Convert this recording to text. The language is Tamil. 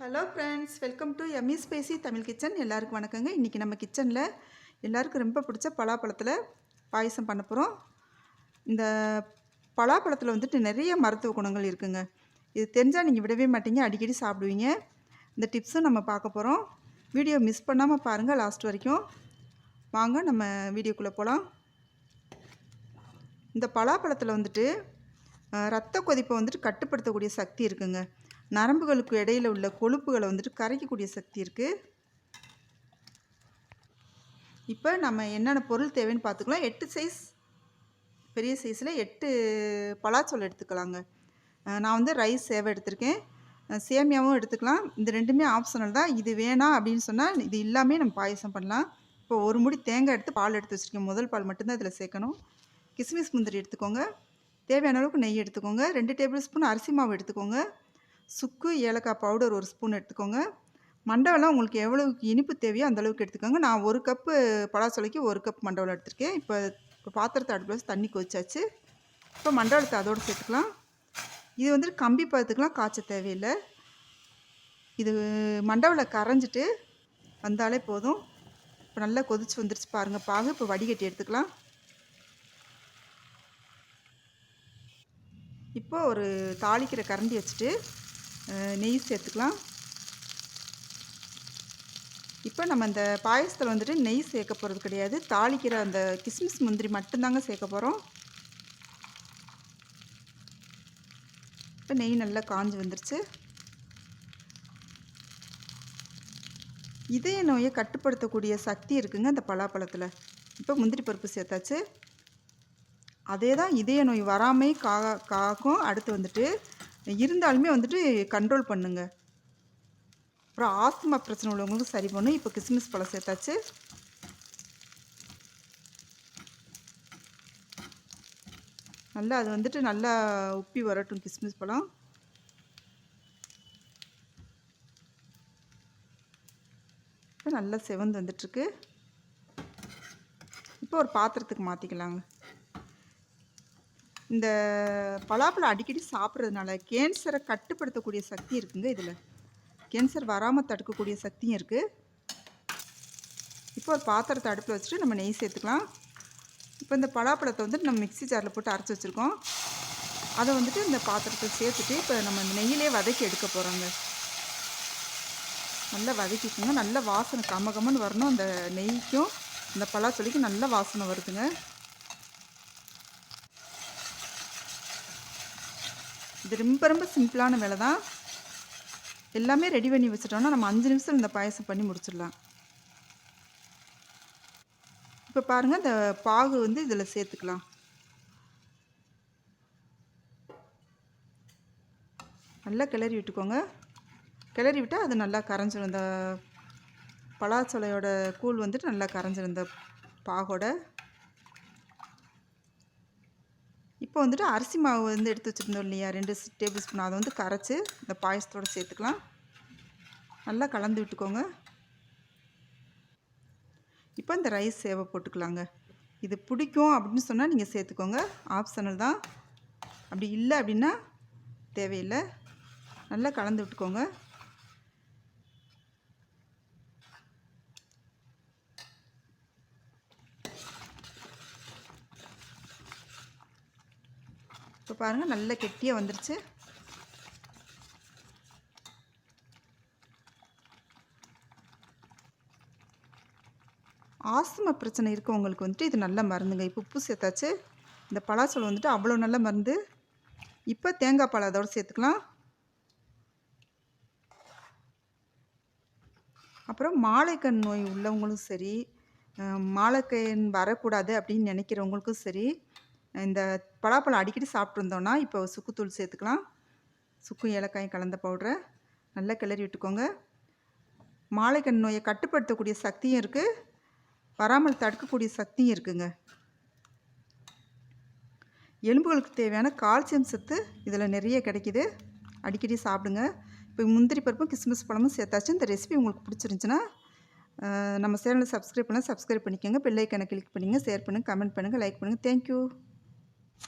Hello friends, welcome to Emmy spicy Tamil kitchen. எல்லாருக்கும் வணக்கங்க. இன்றைக்கி நம்ம கிச்சனில் எல்லாருக்கும் ரொம்ப பிடிச்ச பலாப்பழத்தில் பாயசம் பண்ண போகிறோம். இந்த பலாப்பழத்தில் வந்துட்டு நிறைய மருத்துவ குணங்கள் இருக்குங்க. இது தெரிஞ்சால் நீங்கள் விடவே மாட்டீங்க, அடிக்கடி சாப்பிடுவீங்க. இந்த டிப்ஸும் நம்ம பார்க்க போகிறோம். வீடியோ மிஸ் பண்ணாமல் பாருங்கள் லாஸ்ட் வரைக்கும். வாங்க நம்ம வீடியோக்குள்ளே போகலாம். இந்த பலாப்பழத்தில் வந்துட்டு இரத்த கொதிப்பை வந்துட்டு கட்டுப்படுத்தக்கூடிய சக்தி இருக்குங்க. நரம்புகளுக்கு இடையில் உள்ள கொழுப்புகளை வந்துட்டு கரைக்கக்கூடிய சக்தி இருக்குது. இப்போ நம்ம என்னென்ன பொருள் தேவைன்னு பார்த்துக்கலாம். 8 சைஸ் பெரிய சைஸில் 8 பலாச்சோளம் எடுத்துக்கலாங்க. நான் வந்து ரைஸ் சேவை எடுத்திருக்கேன், சேமியாவும் எடுத்துக்கலாம். இந்த ரெண்டுமே ஆப்ஷனல் தான். இது வேணாம் அப்படின்னு சொன்னால் இது எல்லாமே நம்ம பாயசம் பண்ணலாம். இப்போ ஒரு முடி தேங்காய் எடுத்து பால் எடுத்து வச்சுருக்கேன். முதல் பால் மட்டும்தான் இதில் சேர்க்கணும். கிஸ்மிஸ் முந்திரி எடுத்துக்கோங்க. தேவையான அளவுக்கு நெய் எடுத்துக்கோங்க. 2 டேபிள் ஸ்பூன் அரிசி மாவு எடுத்துக்கோங்க. சுக்கு ஏலக்காய் பவுடர் 1 ஸ்பூன் எடுத்துக்கோங்க. மண்டவெல்லாம் உங்களுக்கு எவ்வளவுக்கு இனிப்பு தேவையோ அந்தளவுக்கு எடுத்துக்கோங்க. நான் 1 கப்பு பலாச்சோளைக்கு 1 கப் மண்டவெல்லாம் எடுத்திருக்கேன். இப்போ பாத்திரத்தை அடுப்பில் வச்சு தண்ணி கொதிச்சாச்சு. இப்போ மண்டவெல்லத்தை அதோடு சேர்த்துக்கலாம். இது வந்துட்டு கம்பி பதத்துக்கெலாம் காய்ச்ச தேவையில்லை. இது மண்டவெல்லம் கரைஞ்சிட்டு வந்தாலே போதும். இப்போ நல்லா கொதிச்சு வந்துருச்சு பாருங்கள் பாகு. இப்போ வடிகட்டி எடுத்துக்கலாம். இப்போ ஒரு தாளிக்கிற கரண்டி வச்சுட்டு நெய் சேர்த்துக்கலாம். இப்போ நம்ம இந்த பாயசத்தில் வந்துட்டு நெய் சேர்க்க போகிறது கிடையாது. தாளிக்கிற அந்த கிஸ்மிஸ் முந்திரி மட்டும்தாங்க சேர்க்க போகிறோம். இப்போ நெய் நல்லா காஞ்சி வந்துருச்சு. இதய நோயை கட்டுப்படுத்தக்கூடிய சக்தி இருக்குங்க இந்த பலாப்பழத்தில். இப்போ முந்திரி பருப்பு சேர்த்தாச்சு. அதே தான் இதய நோய் வராமே காக்கும். அடுத்து வந்துட்டு இருந்தாலுமே வந்துட்டு கண்ட்ரோல் பண்ணுங்க. அப்புறம் ஆஸ்துமா பிரச்சனை உள்ளவங்களுக்கு சரி பண்ணும். இப்போ கிஸ்மிஸ் பழம் சேர்த்தாச்சு. நல்லா அது வந்துட்டு நல்லா உப்பி வரட்டும் கிஸ்மிஸ் பழம். இப்போ நல்லா செவந்து வந்துட்டுருக்கு. இப்போ ஒரு பாத்திரத்துக்கு மாற்றிக்கலாங்க. இந்த பலாப்பழம் அடிக்கடி சாப்பிட்றதுனால கேன்சரை கட்டுப்படுத்தக்கூடிய சக்தி இருக்குங்க. இதில் கேன்சர் வராமல் தடுக்கக்கூடிய சக்தியும் இருக்குது. இப்போ ஒரு பாத்திரத்தை அடுப்பில் வச்சுட்டு நம்ம நெய் சேர்த்துக்கலாம். இப்போ இந்த பலாப்பழத்தை வந்துட்டு நம்ம மிக்ஸி ஜாரில் போட்டு அரைச்சி வச்சுருக்கோம். அதை வந்துட்டு இந்த பாத்திரத்தை சேர்த்துட்டு இப்போ நம்ம இந்த நெய்யிலே வதக்கி எடுக்க போகிறோங்க. நல்லா வதக்கிக்கோங்க. நல்ல வாசனை கமகமன்னு வரணும். அந்த நெய்க்கும் இந்த பலாச்சோளைக்கும் நல்ல வாசனை வருதுங்க. இது ரொம்ப சிம்பிளான வேலை தான். எல்லாமே ரெடி பண்ணி வச்சுட்டோம்னா நம்ம 5 நிமிஷம் இந்த பாயசம் பண்ணி முடிச்சிடலாம். இப்போ பாருங்கள், இந்த பாகு வந்து இதில் சேர்த்துக்கலாம். நல்லா கிளறி விட்டுக்கோங்க. கிளறி விட்டால் அது நல்லா கரைஞ்சிடும். இந்த பலாச்சோளையோட கூழ் வந்துட்டு நல்லா கரைஞ்சிடும் இந்த பாகோட. இப்போ வந்துட்டு அரிசி மாவு வந்து எடுத்து வச்சுருந்தோம் இல்லையா, 2 டேபிள் ஸ்பூன், அதை வந்து கரைச்சி இந்த பாயசத்தோடு சேர்த்துக்கலாம். நல்லா கலந்து விட்டுக்கோங்க. இப்போ இந்த ரைஸ் சேவை போட்டுக்கலாங்க. இது பிடிக்கும் அப்படின்னு சொன்னால் நீங்கள் சேர்த்துக்கோங்க, ஆப்ஷனல் தான். அப்படி இல்லை அப்படின்னா தேவையில்லை. நல்லா கலந்து விட்டுக்கோங்க. இப்போ பாருங்கள், நல்ல கெட்டியாக வந்துருச்சு. ஆஸ்துமா பிரச்சனை இருக்கவங்களுக்கு வந்துட்டு இது நல்ல மருந்துங்க. இப்போ உப்பு சேர்த்தாச்சு. இந்த பலாச்சோளம் வந்துட்டு அவ்வளோ நல்ல மருந்து. இப்போ தேங்காய் பால் அதோடு சேர்த்துக்கலாம். அப்புறம் மாலைக்கண் நோய் உள்ளவங்களும் சரி, மாலைக்கண் வரக்கூடாது அப்படின்னு நினைக்கிறவங்களுக்கும் சரி, இந்த பலாப்பழம் அடிக்கடி சாப்பிட்ருந்தோன்னா இப்போ சுக்குத்தூள் சேர்த்துக்கலாம். சுக்கும் ஏலக்காயும் கலந்த பவுடரை நல்லா கிளறி விட்டுக்கோங்க. மாலைக்கண் நோயை கட்டுப்படுத்தக்கூடிய சக்தியும் இருக்குது, வராமல் தடுக்கக்கூடிய சக்தியும் இருக்குங்க. எலும்புகளுக்கு தேவையான கால்சியம் சத்து இதில் நிறைய கிடைக்கிது. அடிக்கடி சாப்பிடுங்க. இப்போ முந்திரி பருப்பும் கிஸ்மிஸ் பழமும் சேர்த்தாச்சு. இந்த ரெசிபி உங்களுக்கு பிடிச்சிருந்துச்சுன்னா நம்ம சேனலை சப்ஸ்கிரைப் பண்ணிக்கோங்க. பெல் ஐக்கானை கிளிக் பண்ணுங்கள். ஷேர் பண்ணுங்கள், கமெண்ட் பண்ணுங்கள், லைக் பண்ணுங்கள். தேங்க்யூ.